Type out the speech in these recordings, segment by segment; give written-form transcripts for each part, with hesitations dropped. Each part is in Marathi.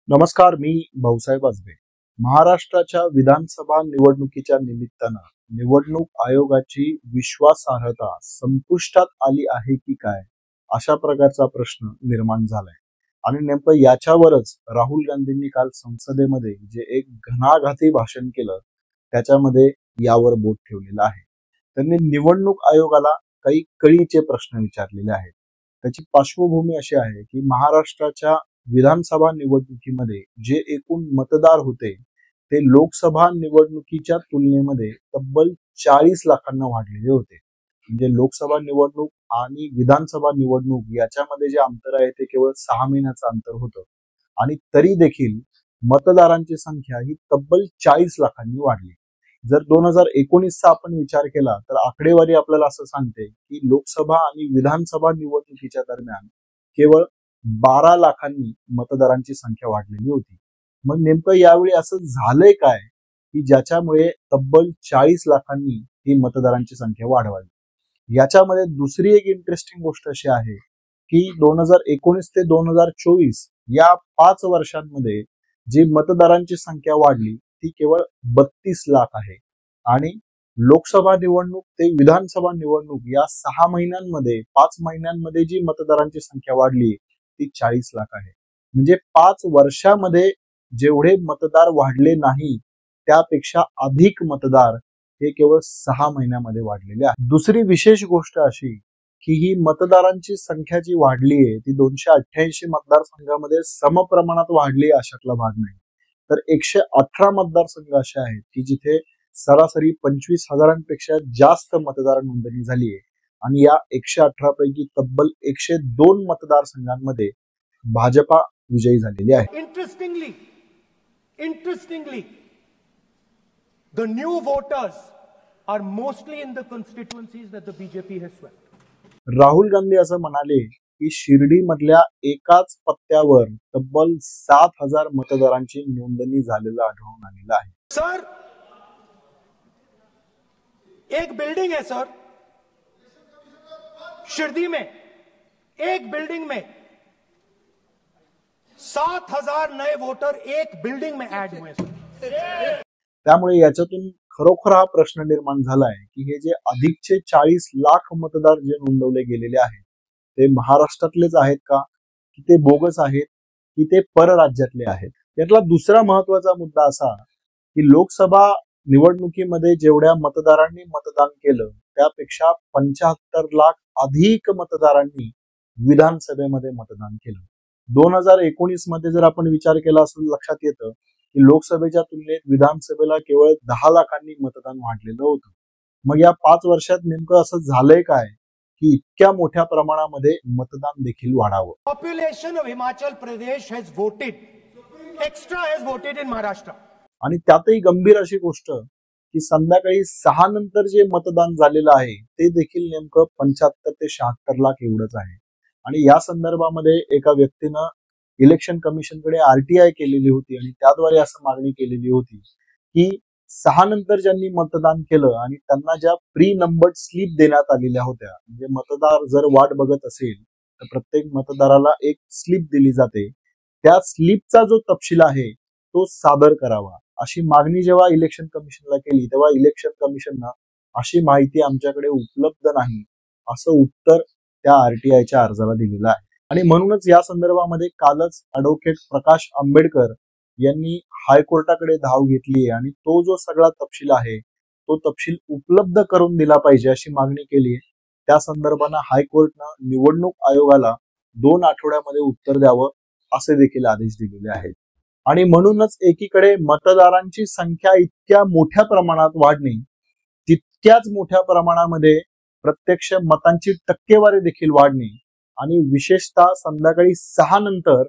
नमस्कार, मी भाऊसाहेब आजबे. महाराष्ट्राच्या विधानसभा निवडणुकीच्या निमित्तानं निवडणूक आयोगाची विश्वासार्हता संपुष्टात आली आहे की काय, अशा प्रकारचा प्रश्न निर्माण झालाय. आणि नेमकं याच्यावरच राहुल गांधींनी काल संसदेमध्ये जे एक घणाघाती भाषण केलं त्याच्यामध्ये यावर बोट ठेवलेलं आहे. त्यांनी निवडणूक आयोगाला काही कळीचे प्रश्न विचारलेले आहेत. त्याची पार्श्वभूमी अशी आहे की महाराष्ट्राच्या विधानसभा निवडणुकीमध्ये जे एकूण मतदार होते ते लोकसभा निवडणुकीच्या तुलनेमध्ये तब्बल 40 लाखांना वाढलेले होते. म्हणजे लोकसभा निवडणूक आणि विधानसभा निवडणूक याच्यामध्ये जे अंतर आहे ते केवळ 6 महिन्याचं अंतर होतं. आणि तरी देखील मतदारांची संख्या ही तब्बल 40 लाखांनी वाढली. जर 2019चा आपण विचार केला तर आकडेवारी आपल्याला असं सांगते की लोकसभा आणि विधानसभा निवडणुकीच्या दरम्यान केवळ 12 लाखांनी मतदारांची संख्या वाढलेली होती. मग नेमकं यावेळी असं झालंय काय की ज्याच्यामुळे तब्बल 40 लाखांनी ही मतदारांची संख्या वाढवावी. याच्यामध्ये दुसरी एक इंटरेस्टिंग गोष्ट अशी आहे की 2019 ते 2024 या 5 वर्षांमध्ये जी मतदारांची संख्या वाढली ती केवळ 32 लाख आहे. आणि लोकसभा निवडणूक ते विधानसभा निवडणूक या 6 महिन्यांमध्ये 5 महिन्यांमध्ये जी मतदारांची संख्या वाढली ती 40 लाख आहे. म्हणजे 5 वर्षामध्ये जेवढे मतदार वाढले नाही त्यापेक्षा अधिक मतदार हे केवळ 6 महिन्यामध्ये वाढलेले आहे. दुसरी विशेष गोष्ट अशी की ही मतदारांची संख्या जी वाढली आहे ती 288 मतदारसंघामध्ये समप्रमाणात वाढली अशातला भाग नाही. तर 118 मतदारसंघ असे आहेत की जिथे सरासरी 25,000पेक्षा जास्त मतदार नोंदणी झाली आहे. आणि या 118 पैकी तब्बल 102 मतदारसंघांमध्ये भाजपा विजयी झालेली आहे. Interestingly, the new voters are mostly in the constituencies that the BJP has swept. Rahul Gandhi असं म्हणाले की शिर्डी मधल्या एकाच पत्त्यावर तब्बल 7,000 मतदारांची नोंदणी झालेलं आढळून आलेलं आहे. सर, एक बिल्डिंग है सर शिरडी में, एक बिल्डिंग में 7,000 नए वोटर एक बिल्डिंग में ऐड हुए सर. त्यामुळे याच्यातून खरोखर हा प्रश्न निर्माण झालाय की हे जे अधिकचे 40 लाख मतदार जे नोंदवले गेलेले आहेत ते महाराष्ट्रातलेच आहेत का, की ते बोगस आहेत, की ते परराज्यातले आहेत. यातला दुसरा महत्वाचा मुद्दा असा की लोकसभा निवडणुकीमध्ये जेवढ्या मतदारांनी मतदान केलं त्यापेक्षा 75 लाख अधिक मतदारांनी विधानसभेमध्ये मतदान केलं. 2019 मध्ये जर आपण विचार केला असेल लक्षात येतं की लोकसभेच्या तुलनेत विधानसभेला केवळ 10 लाखांनी मतदान वाढलेलं होतं. मग या 5 वर्षात नेमकं असं झालंय काय की इतक्या मोठ्या प्रमाणामध्ये मतदान देखील वाढावं. Population of Himachal Pradesh has voted extra has voted in Maharashtra. आणि त्यातही गंभीर अशी गोष्ट की संध्याकाळी 6 नंतर जे मतदान झालेलं आहे ते देखील नेमकं 75 ते 76 लाख एवढंच आहे. आणि या संदर्भामध्ये एका व्यक्तीनं इलेक्शन कमिशनकडे आरटीआय केलेली होती आणि त्याद्वारे असं मागणी केलेली होती की 6 नंतर ज्यांनी मतदान केलं आणि त्यांना ज्या प्री नंबर्ड स्लिप देण्यात आलेल्या होत्या, म्हणजे मतदार जर वाट बघत असेल तर प्रत्येक मतदाराला एक स्लिप दिली जाते, त्या स्लिपचा जो तपशील आहे तो सादर करावा अशी मागणी जेव्हा इलेक्शन कमिशनला केली तेव्हा इलेक्शन कमिशननं अशी माहिती आमच्याकडे उपलब्ध नाही असं उत्तर त्या आरटीआयच्या अर्जाला दिलेलं आहे. आणि म्हणूनच या संदर्भामध्ये कालच ॲडव्होकेट प्रकाश आंबेडकर यांनी हायकोर्टाकडे धाव घेतली आणि तो जो सगळा तपशील आहे तो तपशील उपलब्ध करून दिला पाहिजे अशी मागणी केली. त्या संदर्भानं हायकोर्टनं निवडणूक आयोगाला 2 आठवड्यामध्ये उत्तर द्यावं असे देखील आदेश दिलेले आहेत. आणि म्हणूनच एकीकडे मतदारांची संख्या इतक्या मोठ्या प्रमाणात वाढणे, तितक्याच मोठ्या प्रमाणामध्ये प्रत्यक्ष मतांची टक्केवारी देखील वाढणे आणि विशेषतः संध्याकाळी 6 नंतर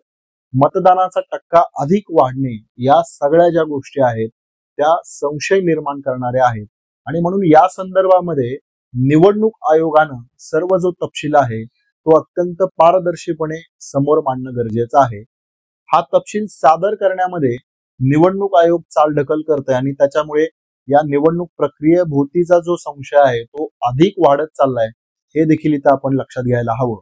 मतदानाचा टक्का अधिक वाढणे, या सगळ्या ज्या गोष्टी आहेत त्या संशय निर्माण करणाऱ्या आहेत. आणि म्हणून या संदर्भामध्ये निवडणूक आयोगानं सर्व जो तपशील आहे तो अत्यंत पारदर्शीपणे समोर मांडणं गरजेचं आहे. हा तपशील सादर करण्यामध्ये निवडणूक आयोग चालढकल करतोय आणि त्याच्यामुळे या निवडणूक प्रक्रियेभोवतीचा जो संशय आहे तो अधिक वाढत चाललाय हे देखील इथं आपण लक्षात घ्यायला हवं.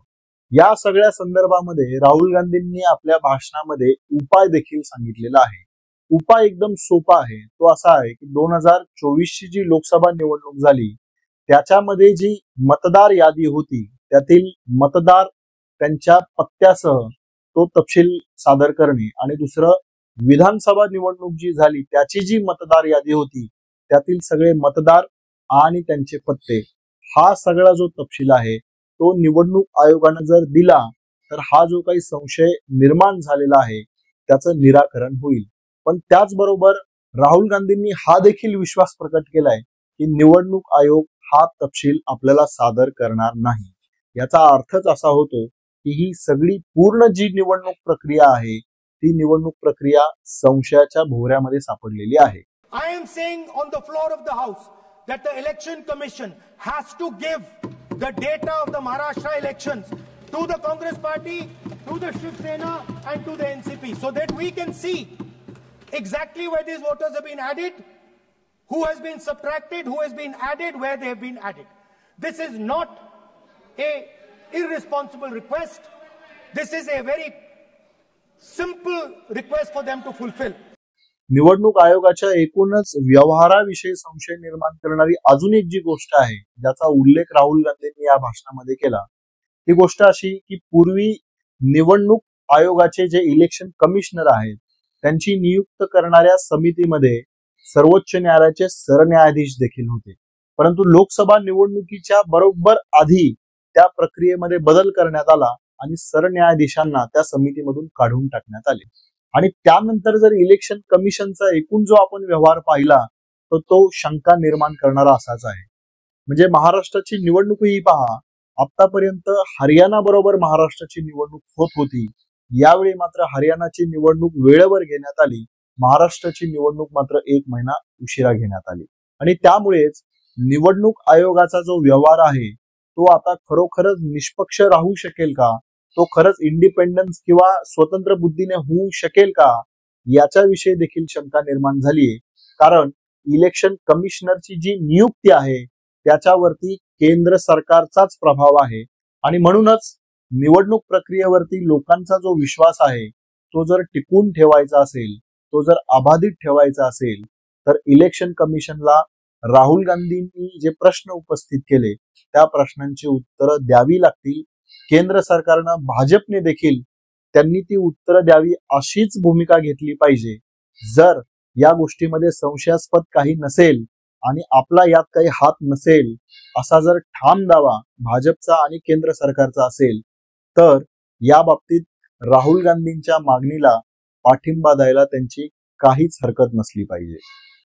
या सगळ्या संदर्भामध्ये राहुल गांधींनी आपल्या भाषणामध्ये उपाय देखील सांगितलेला आहे. उपाय एकदम सोपा आहे. तो असा आहे की 2024 ची जी लोकसभा निवडणूक झाली त्याच्यामध्ये जी मतदार यादी होती त्यातील मतदार त्यांच्या पत्त्यासह तो तपशील सादर करणे आणि दुसरं विधानसभा निवडणूक जी झाली त्याची जी मतदार यादी होती त्यातील सगळे मतदार आणि त्यांचे पत्ते हा सगळा जो तपशील आहे तो निवडणूक आयोगानं जर दिला तर हा जो काही संशय निर्माण झालेला आहे त्याचं निराकरण होईल. पण त्याचबरोबर राहुल गांधींनी हा देखील विश्वास प्रकट केलाय की निवडणूक आयोग हा तपशील आपल्याला सादर करणार नाही. याचा अर्थच असा होतो की ही सगळी पूर्ण जी निवडणूक प्रक्रिया आहे ती निवडणूक प्रक्रिया संशयाच्या भोवऱ्यामध्ये सापडलेली आहे. I am saying on the floor of the House that the Election Commission has to give the data of the Maharashtra elections to the Congress Party, to the Shiv Sena and to the NCP so that we can see exactly where these voters have been added, who has been subtracted, who has been added, where they have been added. This is not a irresponsible request. This is a very simple request for them to fulfill. निवडणूक आयोगाच्या एकूणच व्यवहाराविषयी संशय निर्माण करणारी अजून एक जी गोष्ट आहे ज्याचा उल्लेख राहुल गांधींनी या भाषणामध्ये केला ती गोष्ट अशी की पूर्वी निवडणूक आयोगाचे जे इलेक्शन कमिशनर आहेत त्यांची नियुक्त करणाऱ्या समितीमध्ये सर्वोच्च न्यायालयाचे सरन्यायाधीश देखील होते. परंतु लोकसभा निवडणुकीच्या बरोबर आधी त्या प्रक्रियेमध्ये बदल करण्यात आला आणि सरन्यायाधीशांना त्या समितीमधून काढून टाकण्यात आले. आणि त्यानंतर जर इलेक्शन कमिशनचा एकूण जो आपण व्यवहार पाहिला तर तो शंका निर्माण करणारा असाच आहे. म्हणजे महाराष्ट्राची निवडणूकही पहा, आतापर्यंत हरियाणा बरोबर महाराष्ट्राची निवडणूक होत होती. यावेळी मात्र हरियाणाची निवडणूक वेळेवर घेण्यात आली, महाराष्ट्राची निवडणूक मात्र 1 महिना उशिरा घेण्यात आली. आणि त्यामुळेच निवडणूक आयोगाचा जो व्यवहार आहे तो आता खरोखरच निष्पक्ष राहू शकेल का, तो खरंच इंडिपेंडन्स किंवा स्वतंत्र बुद्धीने होऊ शकेल का याच्याविषयी देखील शंका निर्माण झालीये. कारण इलेक्शन कमिशनरची जी नियुक्ती आहे त्याच्यावरती केंद्र सरकारचाच प्रभाव आहे आणि म्हणूनच निवडणूक प्रक्रियेवरती लोकांचा जो विश्वास आहे तो जर टिकून ठेवायचा असेल, तो जर अबाधित ठेवायचा असेल तर इलेक्शन कमिशनला राहुल गांधींनी जे प्रश्न उपस्थित केले त्या प्रश्नांची उत्तरं द्यावी लागतील. केंद्र सरकारनं भाजपने देखील त्यांनी ती उत्तरं द्यावी अशीच भूमिका घेतली पाहिजे. जर या गोष्टीमध्ये संशयास्पद काही नसेल आणि आपला यात काही हात नसेल असा जर ठाम दावा भाजपचा आणि केंद्र सरकारचा असेल तर या बाबतीत राहुल गांधींच्या मागणीला पाठिंबा द्यायला त्यांची काहीच हरकत नसली पाहिजे.